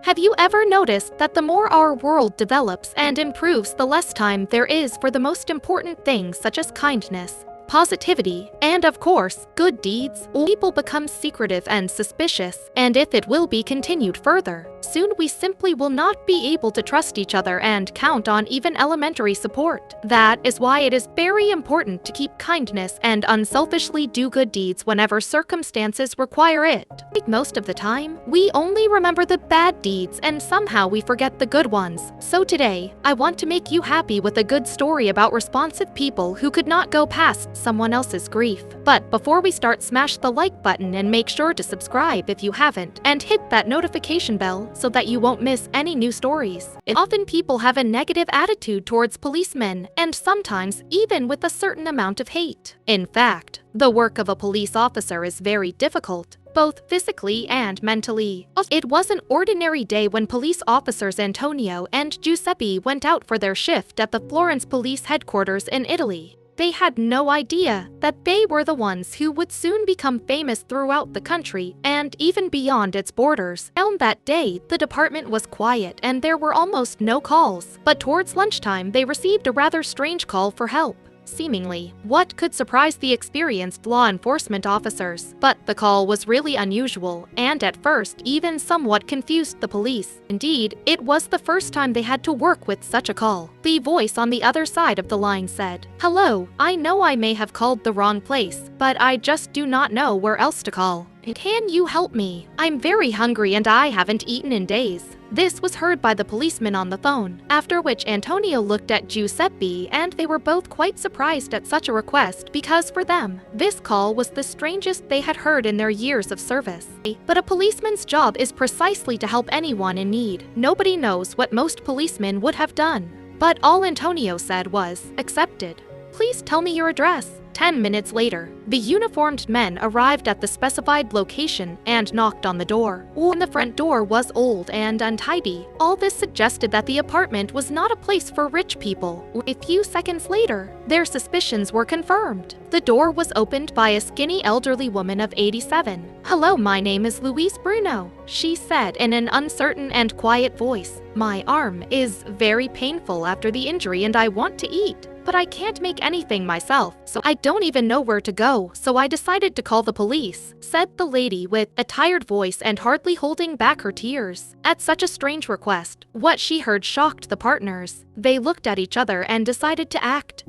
Have you ever noticed that the more our world develops and improves, the less time there is for the most important things such as kindness, positivity, and of course, good deeds? People become secretive and suspicious, and if it will be continued further, soon we simply will not be able to trust each other and count on even elementary support. That is why it is very important to keep kindness and unselfishly do good deeds whenever circumstances require it. Most of the time, we only remember the bad deeds and somehow we forget the good ones. So today, I want to make you happy with a good story about responsive people who could not go past someone else's grief. But before we start, smash the like button and make sure to subscribe if you haven't, and hit that notification bell so that you won't miss any new stories. Often people have a negative attitude towards policemen, and sometimes even with a certain amount of hate. In fact, the work of a police officer is very difficult, both physically and mentally. It was an ordinary day when police officers Antonio and Giuseppe went out for their shift at the Florence police headquarters in Italy. They had no idea that they were the ones who would soon become famous throughout the country and even beyond its borders. On that day, the department was quiet and there were almost no calls. But towards lunchtime, they received a rather strange call for help. Seemingly, what could surprise the experienced law enforcement officers? But the call was really unusual, and at first even somewhat confused the police. Indeed, it was the first time they had to work with such a call. The voice on the other side of the line said, "Hello, I know I may have called the wrong place, but I just do not know where else to call. Can you help me? I'm very hungry and I haven't eaten in days." This was heard by the policeman on the phone, after which Antonio looked at Giuseppe and they were both quite surprised at such a request because for them, this call was the strangest they had heard in their years of service. But a policeman's job is precisely to help anyone in need. Nobody knows what most policemen would have done. But all Antonio said was, "Accepted. Please tell me your address." 10 minutes later, the uniformed men arrived at the specified location and knocked on the door. The front door was old and untidy. All this suggested that the apartment was not a place for rich people. A few seconds later, their suspicions were confirmed. The door was opened by a skinny elderly woman of 87. "Hello, my name is Louise Bruno," she said in an uncertain and quiet voice. "My arm is very painful after the injury and I want to eat. But I can't make anything myself, so I don't even know where to go, so I decided to call the police," said the lady with a tired voice and hardly holding back her tears. At such a strange request, what she heard shocked the partners. They looked at each other and decided to act.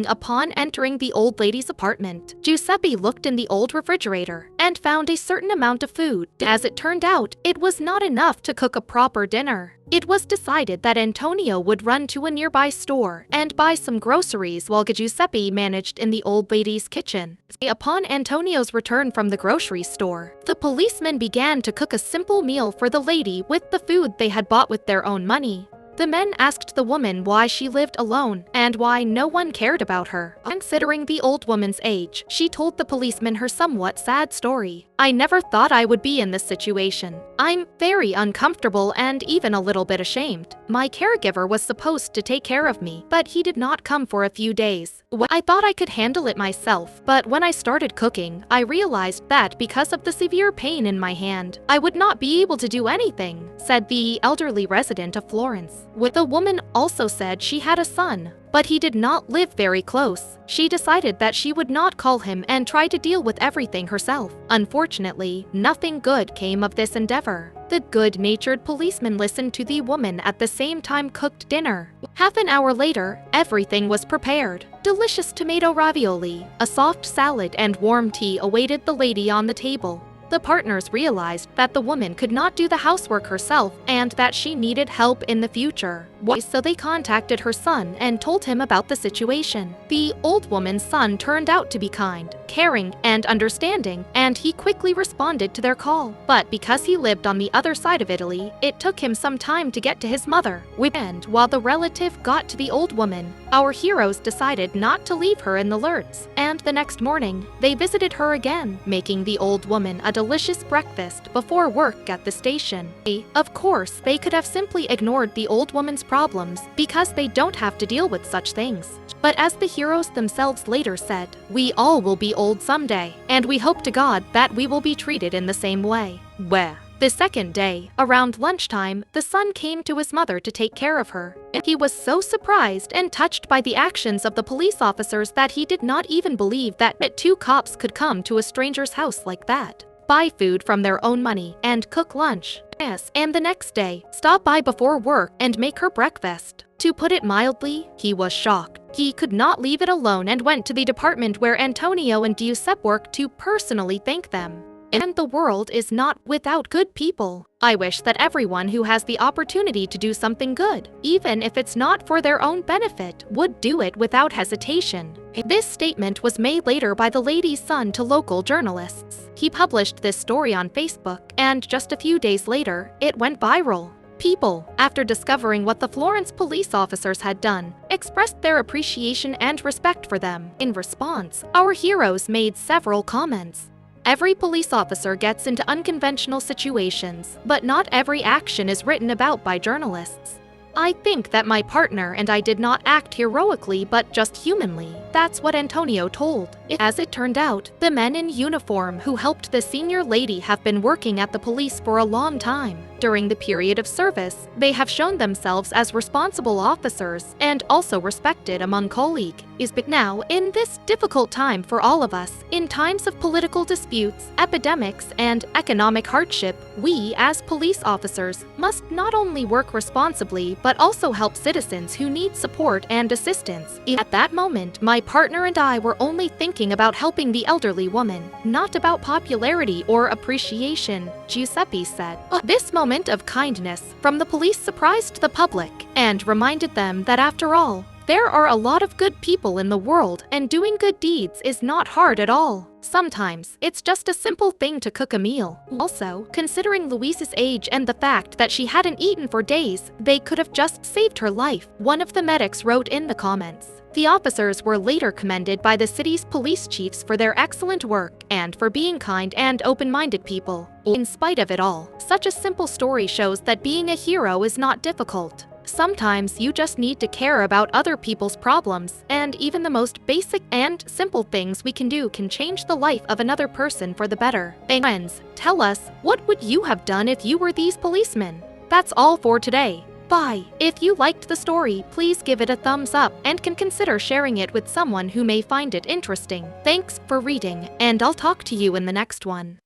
Upon entering the old lady's apartment, Giuseppe looked in the old refrigerator and found a certain amount of food. As it turned out, it was not enough to cook a proper dinner. It was decided that Antonio would run to a nearby store and buy some groceries while Giuseppe managed in the old lady's kitchen. Upon Antonio's return from the grocery store, the policemen began to cook a simple meal for the lady with the food they had bought with their own money. The men asked the woman why she lived alone and why no one cared about her. Considering the old woman's age, she told the policeman her somewhat sad story. "I never thought I would be in this situation. I'm very uncomfortable and even a little bit ashamed. My caregiver was supposed to take care of me, but he did not come for a few days. I thought I could handle it myself, but when I started cooking, I realized that because of the severe pain in my hand, I would not be able to do anything," said the elderly resident of Florence. The woman also said she had a son, but he did not live very close. She decided that she would not call him and try to deal with everything herself. Unfortunately, nothing good came of this endeavor. The good-natured policeman listened to the woman at the same time cooked dinner. Half an hour later, everything was prepared. Delicious tomato ravioli, a soft salad, and warm tea awaited the lady on the table. The partners realized that the woman could not do the housework herself and that she needed help in the future. So they contacted her son and told him about the situation. The old woman's son turned out to be kind, caring, and understanding, and he quickly responded to their call. But because he lived on the other side of Italy, it took him some time to get to his mother. And while the relative got to the old woman, our heroes decided not to leave her in the lurch, and the next morning, they visited her again, making the old woman a delicious breakfast before work at the station. Of course, they could have simply ignored the old woman's problems because they don't have to deal with such things. But as the heroes themselves later said, "We all will be old someday, and we hope to God that we will be treated in the same way." The second day, around lunchtime, the son came to his mother to take care of her. He was so surprised and touched by the actions of the police officers that he did not even believe that two cops could come to a stranger's house like that, buy food from their own money, and cook lunch. Yes, and the next day, stop by before work and make her breakfast. To put it mildly, he was shocked. He could not leave it alone and went to the department where Antonio and Giuseppe worked to personally thank them. And the world is not without good people. I wish that everyone who has the opportunity to do something good, even if it's not for their own benefit, would do it without hesitation. This statement was made later by the lady's son to local journalists. He published this story on Facebook, and just a few days later, it went viral. People, after discovering what the Florence police officers had done, expressed their appreciation and respect for them. In response, our heroes made several comments. Every police officer gets into unconventional situations, but not every action is written about by journalists. I think that my partner and I did not act heroically but just humanly. That's what Antonio told. As it turned out, the men in uniform who helped the senior lady have been working at the police for a long time. During the period of service, they have shown themselves as responsible officers and also respected among colleagues. But now, in this difficult time for all of us, in times of political disputes, epidemics, and economic hardship, we, as police officers, must not only work responsibly but also help citizens who need support and assistance. At that moment, my partner and I were only thinking about helping the elderly woman, not about popularity or appreciation, Giuseppe said. This moment of kindness from the police surprised the public and reminded them that after all, there are a lot of good people in the world, and doing good deeds is not hard at all. Sometimes, it's just a simple thing to cook a meal. Also, considering Luisa's age and the fact that she hadn't eaten for days, they could have just saved her life, one of the medics wrote in the comments. The officers were later commended by the city's police chiefs for their excellent work and for being kind and open-minded people. In spite of it all, such a simple story shows that being a hero is not difficult. Sometimes you just need to care about other people's problems, and even the most basic and simple things we can do can change the life of another person for the better. Friends, tell us, what would you have done if you were these policemen? That's all for today. Bye! If you liked the story, please give it a thumbs up and can consider sharing it with someone who may find it interesting. Thanks for reading, and I'll talk to you in the next one.